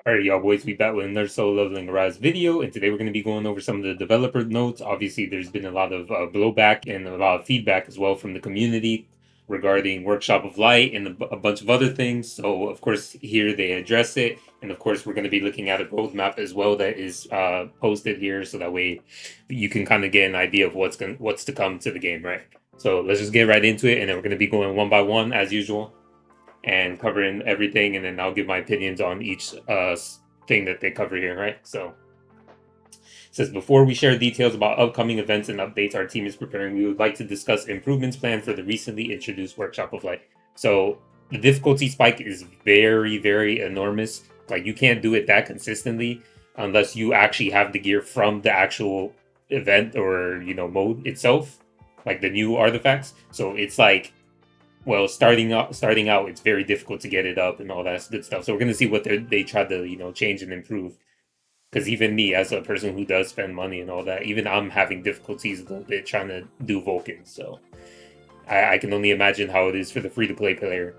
Alright, y'all boys, we back with another solo leveling Rise video, and today we're going to be going over some of the developer notes. Obviously, there's been a lot of blowback and a lot of feedback as well from the community regarding Workshop of Light and a bunch of other things. So, of course, here they address it, and of course, we're going to be looking at a roadmap as well that is posted here, so that way you can kind of get an idea of what's to come to the game, right? So let's just get right into it, and then we're going to be going one by one as usual and covering everything, and then I'll give my opinions on each thing that they cover here, right? So it says, before we share details about upcoming events and updates our team is preparing, we would like to discuss improvements planned for the recently introduced Workshop of Light. So the difficulty spike is very, very enormous. Like, you can't do it that consistently unless you actually have the gear from the actual event or, mode itself, like the new artifacts. So it's like, well, starting out, it's very difficult to get it up and all that good stuff. So we're gonna see what they try to change and improve. Because even me, as a person who does spend money and all that, even I'm having difficulties a little bit trying to do Vulcan. So I can only imagine how it is for the free to play player.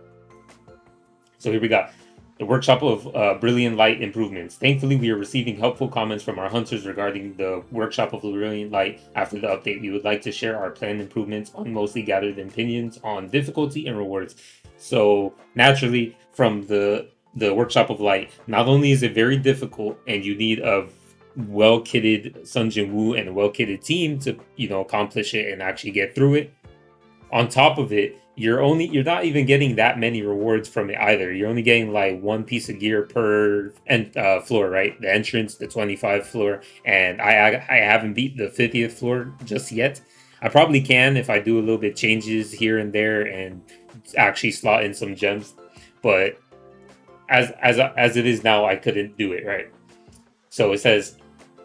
So here we got the Workshop of Brilliant Light improvements. Thankfully, we are receiving helpful comments from our hunters regarding the Workshop of Brilliant Light after the update. We would like to share our planned improvements on mostly gathered opinions on difficulty and rewards. So naturally, from the Workshop of Light, not only is it very difficult and you need a well-kitted Sun Jin Woo and a well-kitted team to accomplish it and actually get through it. On top of it, you're not even getting that many rewards from it either. You're only getting like one piece of gear per floor, right? The entrance, the 25 floor, and I haven't beat the 50th floor just yet. I probably can if I do a little bit changes here and there and actually slot in some gems, but as it is now, I couldn't do it, right? So it says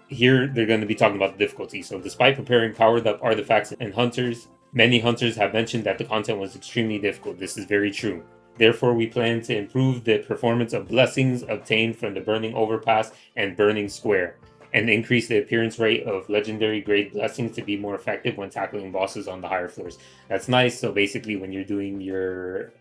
here they're going to be talking about the difficulty. So despite preparing powered up artifacts and hunters, many hunters have mentioned that the content was extremely difficult. This is very true. Therefore, we plan to improve the performance of blessings obtained from the Burning Overpass and Burning Square, and increase the appearance rate of legendary grade blessings to be more effective when tackling bosses on the higher floors. That's nice. So basically, when you're doing your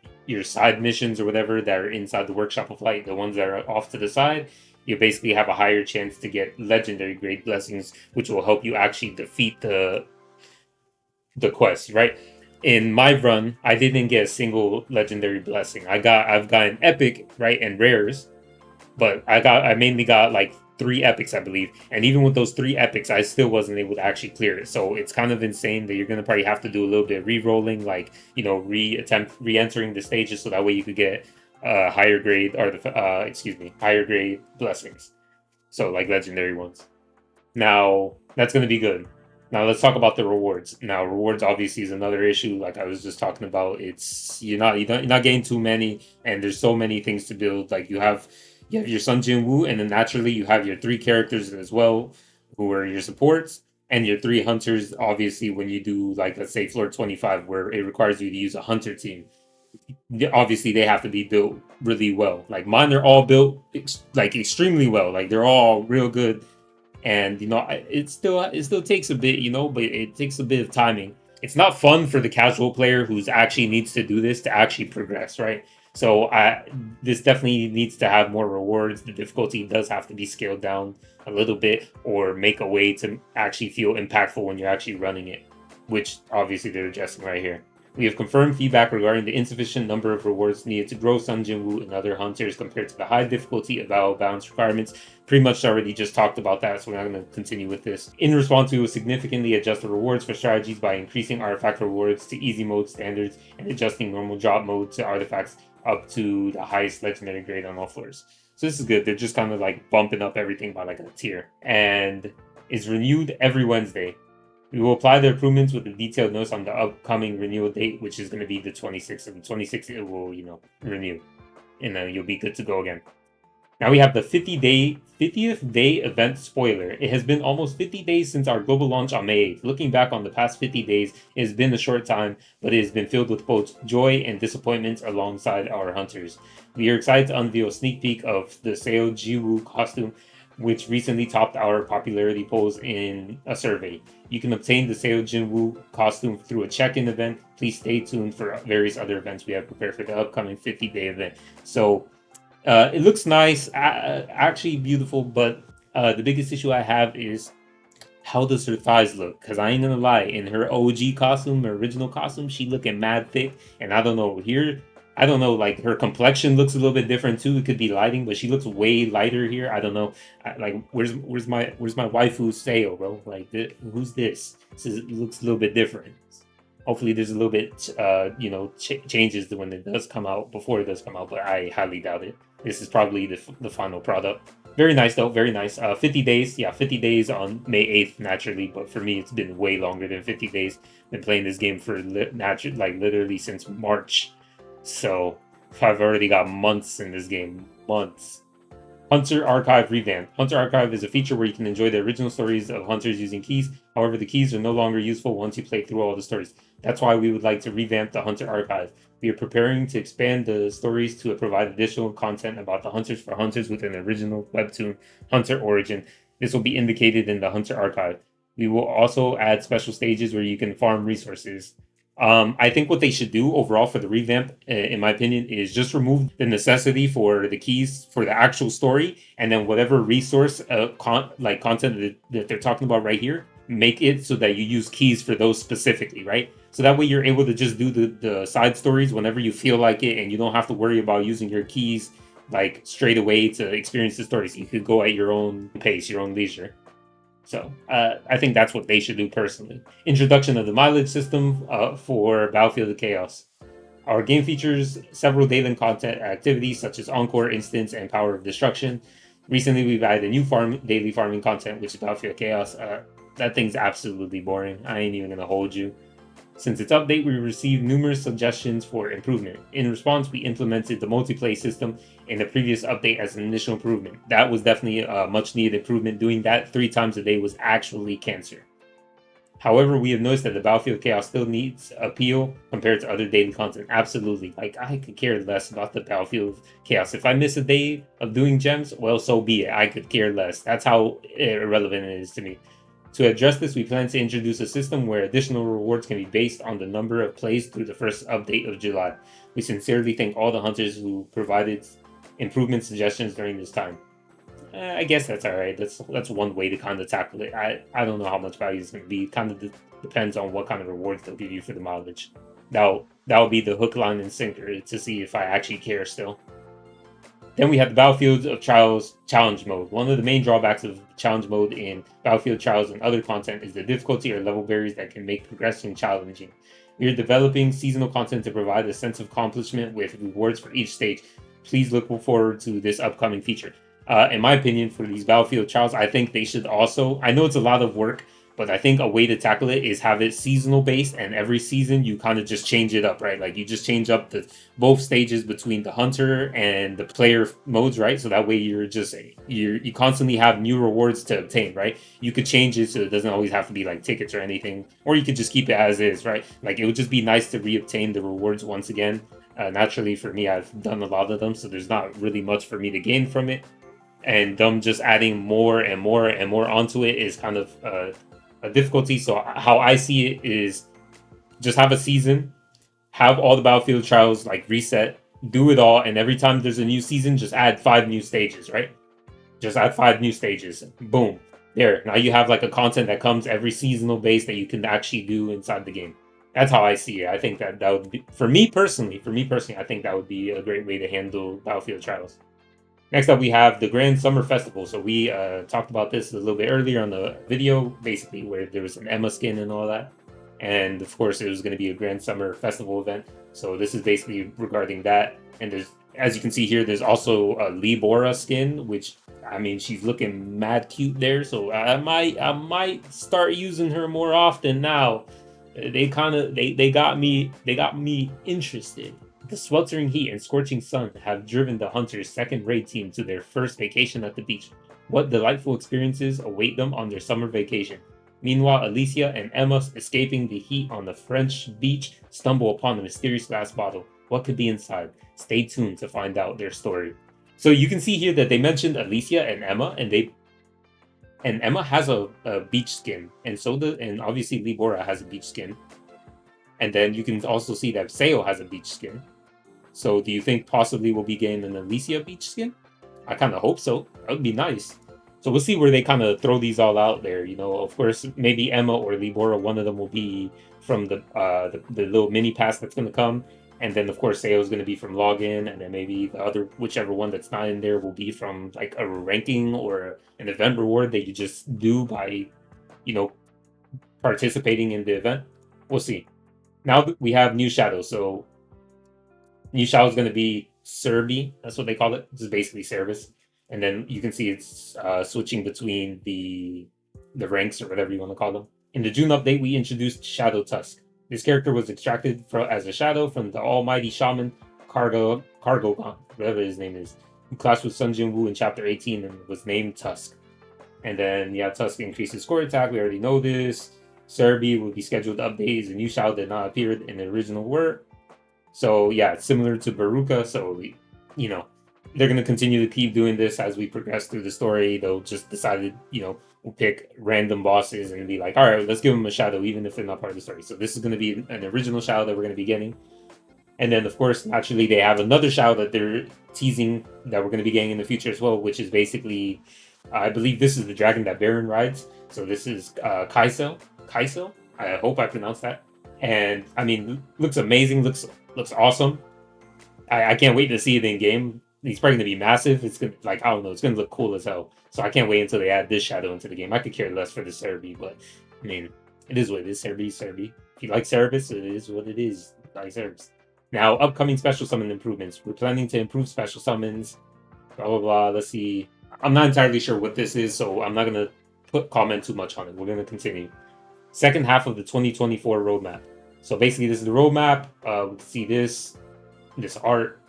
side missions or whatever that are inside the Workshop of Light, the ones that are off to the side, you basically have a higher chance to get legendary grade blessings, which will help you actually defeat the quest, right? In my run, I didn't get a single legendary blessing. I've gotten epic, right, and rares, but I mainly got like 3 epics, I believe. And even with those 3 epics, I still wasn't able to actually clear it. So it's kind of insane that you're gonna probably have to do a little bit of re-rolling, like re-entering the stages, so that way you could get higher grade or higher grade blessings. So like legendary ones. Now that's gonna be good. Now let's talk about the rewards. Now rewards obviously is another issue. Like I was just talking about, it's you're not getting too many, and there's so many things to build. Like you have your Sun Jin Woo, and then naturally you have your 3 characters as well, who are your supports, and your 3 hunters. Obviously, when you do, like, let's say floor 25, where it requires you to use a hunter team, obviously they have to be built really well. Like mine are all built like extremely well. Like they're all real good, and it still takes a bit, but it takes a bit of timing. It's not fun for the casual player who's actually needs to do this to actually progress, right? So this definitely needs to have more rewards. The difficulty does have to be scaled down a little bit, or make a way to actually feel impactful when you're actually running it, which obviously they're addressing right here. We have confirmed feedback regarding the insufficient number of rewards needed to grow Sun Jin Woo and other hunters compared to the high difficulty avowal balance requirements. Pretty much already just talked about that, so we're not going to continue with this. In response, we will significantly adjust the rewards for strategies by increasing artifact rewards to easy mode standards and adjusting normal drop mode to artifacts up to the highest legendary grade on all floors. So this is good. They're just kind of like bumping up everything by like a tier. And it's renewed every Wednesday. We will apply the improvements with the detailed notes on the upcoming renewal date, which is going to be the 26th. And the 26th, it will, renew. And then you'll be good to go again. Now we have the 50th day event spoiler. It has been almost 50 days since our global launch on May 8th. Looking back on the past 50 days, it has been a short time, but it has been filled with both joy and disappointments alongside our hunters. We are excited to unveil a sneak peek of the Seo Jiwoo costume, which recently topped our popularity polls in a survey. You can obtain the Seo Jinwoo costume through a check-in event. Please stay tuned for various other events we have prepared for the upcoming 50-day event. So It looks nice, actually beautiful, but the biggest issue I have is how does her thighs look? Because I ain't gonna lie, in her OG costume, her original costume, she looking mad thick, and I don't know here. I don't know, like her complexion looks a little bit different too. It could be lighting, but she looks way lighter here. I don't know. Like, where's my waifu Sayo, bro? Like, who's this? It looks a little bit different. Hopefully, there's a little bit, changes when it does come out, before it does come out, but I highly doubt it. This is probably the final product. Very nice though, very nice. 50 days, yeah, 50 days on May 8th naturally, but for me it's been way longer than 50 days. Been playing this game for literally since March. So I've already got months in this game, months. Hunter Archive Revamp. Hunter Archive is a feature where you can enjoy the original stories of hunters using keys. However, the keys are no longer useful once you play through all the stories. That's why we would like to revamp the Hunter Archive. We are preparing to expand the stories to provide additional content about the hunters for hunters with an original webtoon Hunter origin. This will be indicated in the Hunter Archive. We will also add special stages where you can farm resources. I think what they should do overall for the revamp, in my opinion, is just remove the necessity for the keys for the actual story, and then whatever resource, content that they're talking about right here, make it so that you use keys for those specifically, right? So that way you're able to just do the side stories whenever you feel like it, and you don't have to worry about using your keys like straight away to experience the stories. You could go at your own pace, your own leisure. So I think that's what they should do personally. Introduction of the mileage system for Battlefield Chaos. Our game features several daily content activities such as Encore, Instance, and Power of Destruction. Recently, we've added a new daily farming content, which is Battlefield Chaos. That thing's absolutely boring. I ain't even gonna hold you. Since its update, we received numerous suggestions for improvement. In response, we implemented the multiplayer system in the previous update as an initial improvement. That was definitely a much needed improvement. Doing that 3 times a day was actually cancer. However, we have noticed that the Battlefield Chaos still needs appeal compared to other daily content. Absolutely. Like, I could care less about the Battlefield Chaos. If I miss a day of doing gems, well, so be it. I could care less. That's how irrelevant it is to me. To address this, we plan to introduce a system where additional rewards can be based on the number of plays through the first update of July. We sincerely thank all the hunters who provided improvement suggestions during this time. I guess that's all right. That's one way to kind of tackle it. I don't know how much value it's going to be. It kind of depends on what kind of rewards they'll give you for the mileage. That'll be the hook, line, and sinker to see if I actually care still. Then we have the Battlefield of Trials challenge mode. One of the main drawbacks of challenge mode in Battlefield Trials and other content is the difficulty or level barriers that can make progression challenging. We are developing seasonal content to provide a sense of accomplishment with rewards for each stage. Please look forward to this upcoming feature. In my opinion, for these Battlefield Trials, I think they should also, I know it's a lot of work, but I think a way to tackle it is have it seasonal based, and every season you kind of just change it up, right? Like you just change up both stages between the hunter and the player modes, right? So that way you constantly have new rewards to obtain, right? You could change it so it doesn't always have to be like tickets or anything, or you could just keep it as is, right? Like it would just be nice to reobtain the rewards once again. Naturally, for me, I've done a lot of them, so there's not really much for me to gain from it. And them just adding more and more and more onto it is kind of a difficulty. So how I see it is just have a season, have all the Battlefield Trials like reset, do it all, and every time there's a new season, just add 5 new stages, right? Just add 5 new stages. Boom. There. Now you have like a content that comes every seasonal base that you can actually do inside the game. That's how I see it. I think that would be, for me personally, I think that would be a great way to handle Battlefield Trials. Next up, we have the Grand Summer Festival. So we talked about this a little bit earlier on the video, basically, where there was an Emma skin and all that. And of course, it was going to be a Grand Summer Festival event. So this is basically regarding that. And there's, as you can see here, there's also a BORA skin, which, I mean, she's looking mad cute there. So I might start using her more often now. They got me interested. The sweltering heat and scorching sun have driven the hunters' second raid team to their first vacation at the beach. What delightful experiences await them on their summer vacation. Meanwhile, Alicia and Emma, escaping the heat on the French beach, stumble upon a mysterious glass bottle. What could be inside? Stay tuned to find out their story. So you can see here that they mentioned Alicia and Emma, and Emma has a beach skin, and obviously Libora has a beach skin. And then you can also see that Sayo has a beach skin. So do you think possibly we'll be getting an Alicia Beach skin? I kind of hope so. That would be nice. So we'll see where they kind of throw these all out there. You know, of course, maybe Emma or Libora, one of them will be from the little mini pass that's going to come, and then of course SEO is going to be from login, and then maybe the other whichever one that's not in there will be from like a ranking or an event reward that you just do by, you know, participating in the event. We'll see. Now we have new shadows, so new shadow is going to be Serbi. That's what they call it. This is basically service, and then you can see it's switching between the ranks or whatever you want to call them. In the June update, we introduced Shadow Tusk. This character was extracted as a shadow from the almighty shaman Cargogon, whatever his name is, who clashed with Sun Jin Woo in chapter 18 and was named Tusk. And then, yeah, Tusk increases score attack. We already know this. Serbi will be scheduled to update as a new shadow did not appear in the original work. So, yeah, it's similar to Baruka. So, you know, they're going to continue to keep doing this as we progress through the story. They'll just decide, you know, we'll pick random bosses and be like, all right, let's give them a shadow, even if they're not part of the story. So this is going to be an original shadow that we're going to be getting. And then, of course, naturally, they have another shadow that they're teasing that we're going to be getting in the future as well, which is basically, I believe this is the dragon that Baron rides. So this is Kaisel. Kaisel? I hope I pronounced that. And, I mean, looks amazing, looks awesome. I can't wait to see it in game. He's probably gonna be massive. It's gonna, like, I don't know, it's gonna look cool as hell. So I can't wait until they add this shadow into the game. I could care less for the Cerebi, but I mean, it is what it is. Cerebi. If you like Cerebus, it is what it is. Like Cerebus. Now, upcoming special summon improvements. We're planning to improve special summons. Blah blah blah. Let's see. I'm not entirely sure what this is, so I'm not gonna comment too much on it. We're gonna continue. Second half of the 2024 roadmap. So basically, this is the roadmap. We can see this art.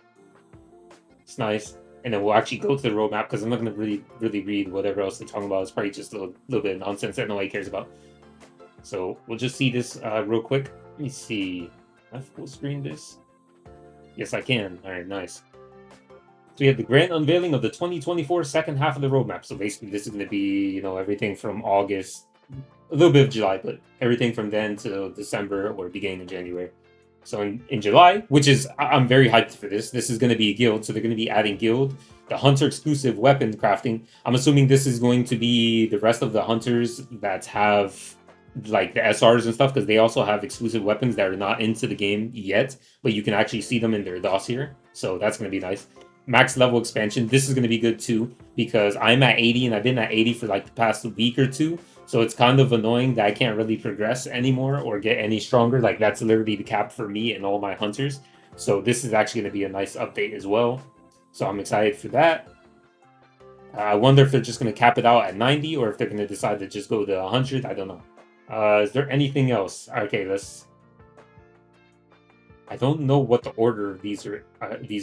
It's nice. And then we'll actually go to the roadmap because I'm not going to really read whatever else they're talking about. It's probably just a little bit of nonsense that nobody cares about. So we'll just see this real quick. Let me see. Can I full screen this? Yes, I can. All right, nice. So we have the grand unveiling of the 2024 second half of the roadmap. So basically, this is going to be, you know, everything from August, a little bit of July, but everything from then to December or beginning of January. So in July, which is, I'm very hyped for this. This is going to be a guild, so they're going to be adding guild, the hunter exclusive weapon crafting. I'm assuming this is going to be the rest of the hunters that have like the SRs and stuff, because they also have exclusive weapons that are not into the game yet, but you can actually see them in their dossier. So that's going to be nice. Max level expansion. This is going to be good too, because I'm at 80 and I've been at 80 for like the past week or two. So it's kind of annoying that I can't really progress anymore or get any stronger. Like that's literally the cap for me and all my hunters. So this is actually going to be a nice update as well. So I'm excited for that. I wonder if they're just going to cap it out at 90 or if they're going to decide to just go to 100. I don't know. Is there anything else? Okay, let's... I don't know what the order of these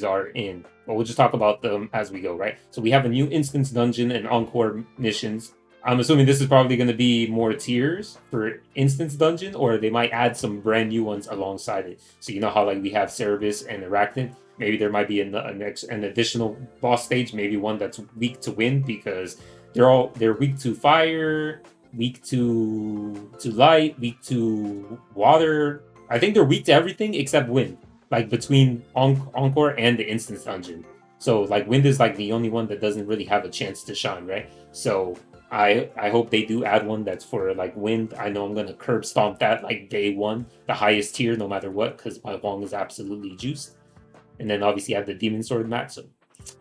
are in, but we'll just talk about them as we go, right? So we have a new instance dungeon and encore missions. I'm assuming this is probably going to be more tiers for instance dungeon, or they might add some brand new ones alongside it. So you know how like we have Cerebus and Arachnid. Maybe there might be an additional boss stage, maybe one that's weak to wind because they're weak to fire, weak to light, weak to water. I think they're weak to everything except wind, like between Encore and the instance dungeon. So like wind is like the only one that doesn't really have a chance to shine, right? So I hope they do add one that's for like wind. I know I'm gonna curb stomp that like day one, the highest tier, no matter what, because my Wong is absolutely juiced. And then obviously I have the Demon Sword mat, so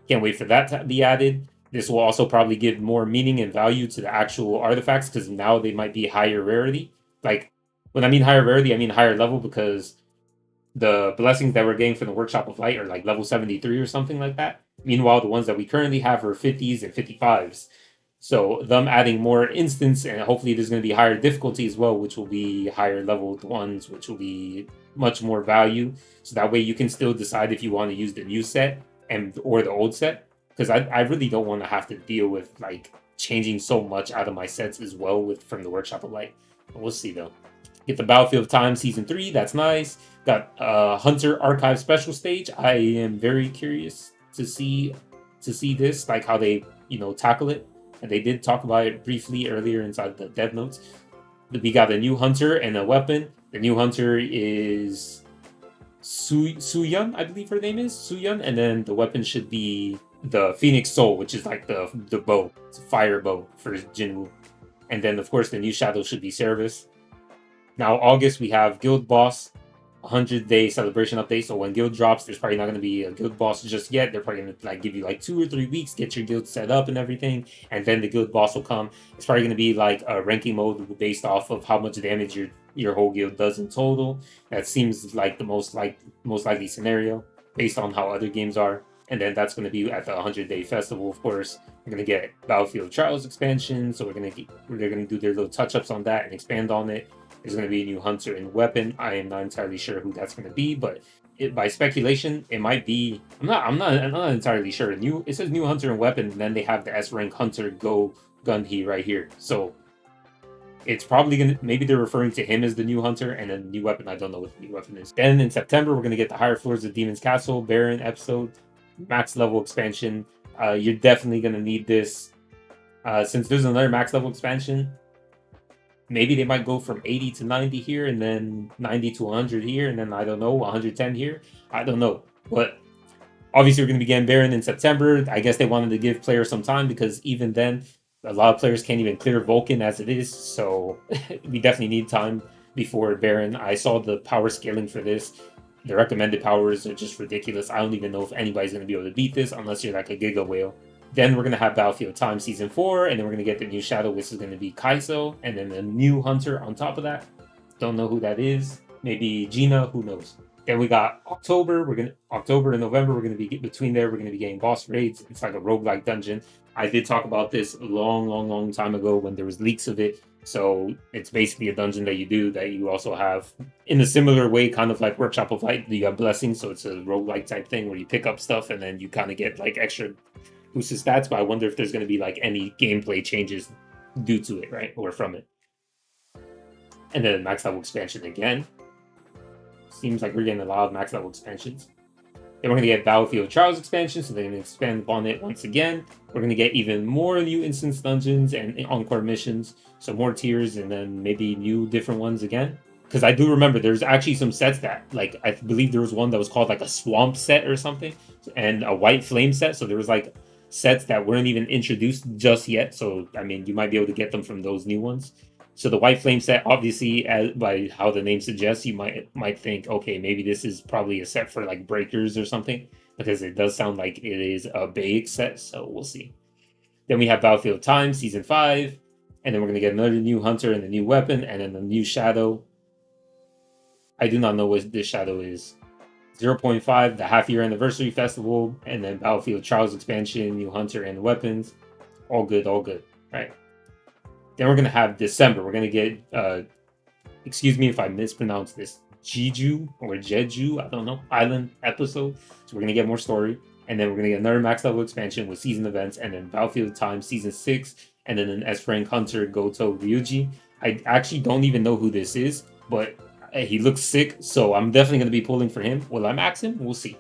can't wait for that to be added. This will also probably give more meaning and value to the actual artifacts because now they might be higher rarity. Like when I mean higher rarity, I mean higher level because the blessings that we're getting from the Workshop of Light are like level 73 or something like that. Meanwhile, the ones that we currently have are 50s and 55s. So them adding more instance and hopefully there's going to be higher difficulty as well, which will be higher leveled ones, which will be much more value. So that way you can still decide if you want to use the new set and or the old set. Because I really don't want to have to deal with like changing so much out of my sets as well with from the Workshop of Light. But we'll see though. Get the Battlefield of Time Season 3, that's nice. Got Hunter Archive Special Stage. I am very curious to see this, like how they, you know, tackle it. And they did talk about it briefly earlier inside the Devnotes. We got a new Hunter and a weapon. The new Hunter is Suyun, I believe her name is Suyun, and then the weapon should be the Phoenix Soul, which is like the bow. It's a fire bow for Jinwoo. And then of course the new shadow should be Cerberus. Now August we have Guild Boss, 100-day celebration update. So when guild drops, there's probably not going to be a guild boss just yet. They're probably going to like give you like 2 or 3 weeks, get your guild set up and everything, and then the guild boss will come. It's probably going to be like a ranking mode based off of how much damage your whole guild does in total. That seems like the most likely scenario based on how other games are. And then that's going to be at the 100-day festival, of course. We're going to get Battlefield Trials expansion, so they're going to do their little touch ups on that and expand on it. There's going to be a new hunter and weapon. I am not entirely sure who that's going to be, but by speculation, it might be. I'm not entirely sure. It says new hunter and weapon, and then they have the S rank hunter Go Gunhee right here. So it's probably gonna. Maybe they're referring to him as the new hunter, and then the new weapon. I don't know what the new weapon is. Then in September, we're gonna get the higher floors of Demon's Castle Baron episode, max level expansion. You're definitely gonna need this, since there's another max level expansion. Maybe they might go from 80 to 90 here, and then 90 to 100 here, and then I don't know, 110 here. I don't know. But obviously, we're going to be getting Baron in September. I guess they wanted to give players some time because even then, a lot of players can't even clear Vulcan as it is. So we definitely need time before Baron. I saw the power scaling for this. The recommended powers are just ridiculous. I don't even know if anybody's going to be able to beat this unless you're like a Giga Whale. Then we're going to have Battlefield Time Season 4, and then we're going to get the new Shadow, which is going to be Kaiso, and then the new Hunter on top of that. Don't know who that is. Maybe Gina, who knows. Then we got October. October and November, we're going to be between there, we're going to be getting boss raids. It's like a roguelike dungeon. I did talk about this a long time ago when there was leaks of it. So it's basically a dungeon that you do that you also have in a similar way, kind of like Workshop of Light. You have blessings, so it's a roguelike type thing where you pick up stuff and then you kind of get like extra boosted stats, but I wonder if there's going to be like any gameplay changes due to it, right? Or from it. And then max level expansion again. Seems like we're getting a lot of max level expansions. Then we're going to get Battlefield Trials expansion, so they're going to expand upon it once again. We're going to get even more new instance dungeons and encore missions, so more tiers, and then maybe new different ones again. Because I do remember there's actually some sets that, like, I believe there was one that was called like a swamp set or something, and a white flame set. So there was like sets that weren't even introduced just yet. So I mean, you might be able to get them from those new ones. So the white flame set, obviously, by how the name suggests, you might think, okay, maybe this is probably a set for like breakers or something, because it does sound like it is a big set. So we'll see. Then we have Battlefield Time Season 5, and then we're gonna get another new hunter and a new weapon, and then a new shadow. I do not know what this shadow is. 0.5, the half-year anniversary festival, and then Battlefield Trials expansion, new hunter and weapons. All good, right? Then we're going to have December. We're going to get, excuse me if I mispronounce this, Jeju or Jeju, I don't know, island episode. So we're going to get more story. And then we're going to get another max level expansion with season events, and then Battlefield Time Season 6, and then an S-Rank Hunter Goto Ryuji. I actually don't even know who this is, but he looks sick, so I'm definitely going to be pulling for him. Will I max him? We'll see.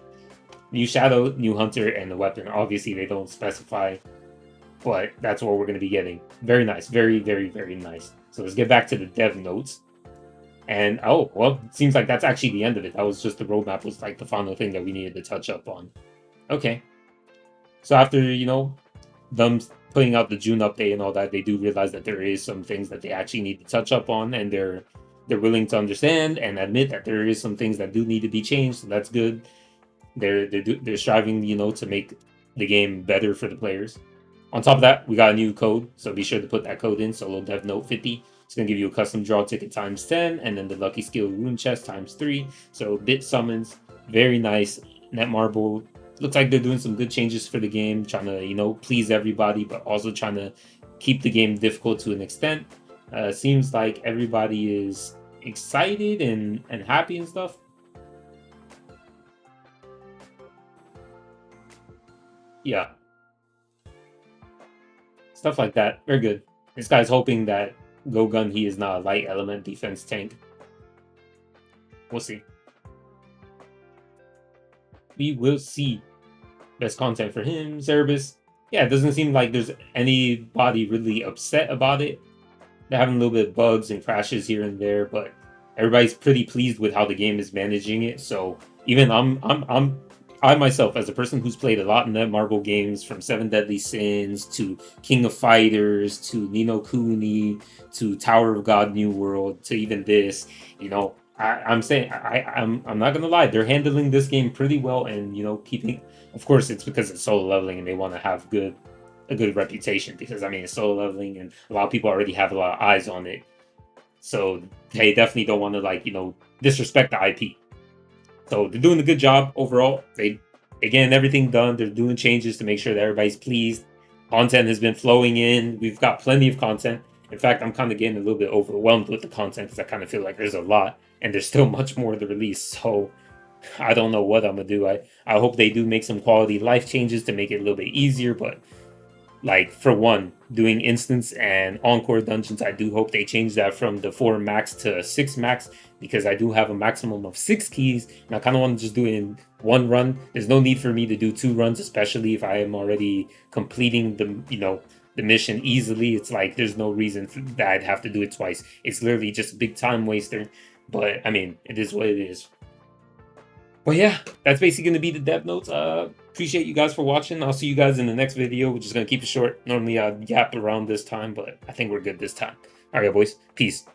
New Shadow, new Hunter, and the weapon. Obviously, they don't specify, but that's what we're going to be getting. Very nice. Very nice. So let's get back to the dev notes. And, oh, well, it seems like that's actually the end of it. That was just the roadmap, was like the final thing that we needed to touch up on. Okay. So after, them putting out the June update and all that, they do realize that there is some things that they actually need to touch up on, and they're willing to understand and admit that there is some things that do need to be changed. So that's good. They're striving, to make the game better for the players. On top of that, we got a new code, so be sure to put that code in. Solo Dev Note 50. It's gonna give you a custom draw ticket times 10, and then the lucky skill rune chest times 3. So bit summons, very nice. Netmarble looks like they're doing some good changes for the game, trying to please everybody, but also trying to keep the game difficult to an extent. Seems like everybody is excited and happy and stuff. Yeah. Stuff like that. Very good. This guy's hoping that Gogun, he is not a light element defense tank. We'll see. We will see. Best content for him, Cerebus. Yeah, it doesn't seem like there's anybody really upset about it. They're having a little bit of bugs and crashes here and there, but everybody's pretty pleased with how the game is managing it. So Even I myself, as a person who's played a lot in Netmarble games, from Seven Deadly Sins to King of Fighters to Nino Kuni to Tower of God New World to even this, I'm saying I'm not gonna lie, they're handling this game pretty well, and keeping. Of course, it's because it's solo leveling, and they want to have a good reputation, because I mean it's solo leveling, and a lot of people already have a lot of eyes on it, so they definitely don't want to disrespect the IP. So they're doing a good job overall. They again everything done. They're doing changes to make sure that everybody's pleased. Content has been flowing in. We've got plenty of content. In fact, I'm kind of getting a little bit overwhelmed with the content, because I kind of feel like there's a lot and there's still much more to release. So I don't know what I'm gonna do. I hope they do make some quality life changes to make it a little bit easier, but like, for one, doing instance and encore dungeons, I do hope they change that from the 4 max to 6 max, because I do have a maximum of 6 keys, and I kind of want to just do it in one run. There's no need for me to do 2 runs, especially if I am already completing the mission easily. It's like there's no reason that I'd have to do it twice. It's literally just a big time waster. But I mean, it is what it is. But yeah, that's basically going to be the dev notes. Appreciate you guys for watching. I'll see you guys in the next video. We're just going to keep it short. Normally I'd yap around this time, but I think we're good this time. All right, boys. Peace.